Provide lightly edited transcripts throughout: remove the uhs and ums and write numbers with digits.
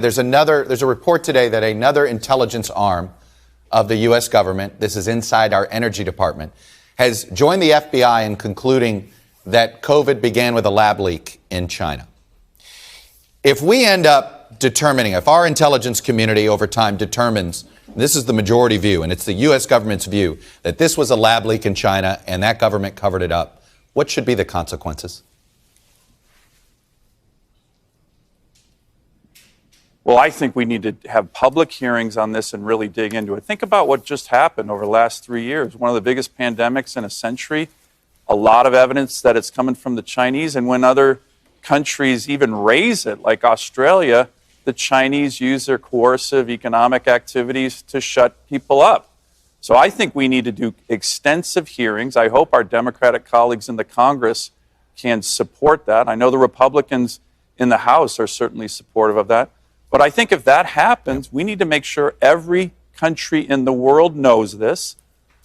there's a report today that another intelligence arm of the U.S. government, this is inside our Energy Department, has joined the FBI in concluding that COVID began with a lab leak in China. If we end up determining, if our intelligence community over time determines, this is the majority view, and it's the U.S. government's view, that this was a lab leak in China and that government covered it up, what should be the consequences? Well, I think we need to have public hearings on this and really dig into it. Think about what just happened over the last 3 years. One of the biggest pandemics in a century. A lot of evidence that it's coming from the Chinese. And when other countries even raise it, like Australia, the Chinese use their coercive economic activities to shut people up. So I think we need to do extensive hearings. I hope our Democratic colleagues in the Congress can support that. I know the Republicans in the House are certainly supportive of that. But I think if that happens, we need to make sure every country in the world knows this.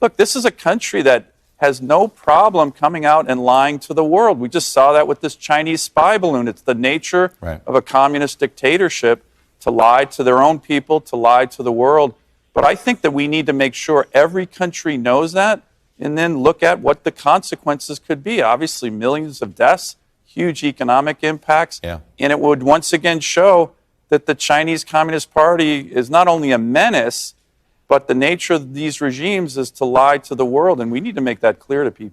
Look, this is a country that has no problem coming out and lying to the world. We just saw that with this Chinese spy balloon. It's the nature of a communist dictatorship to lie to their own people, to lie to the world. But I think that we need to make sure every country knows that and then look at what the consequences could be. Obviously, millions of deaths, huge economic impacts. And it would once again show that the Chinese Communist Party is not only a menace, but the nature of these regimes is to lie to the world, and we need to make that clear to people.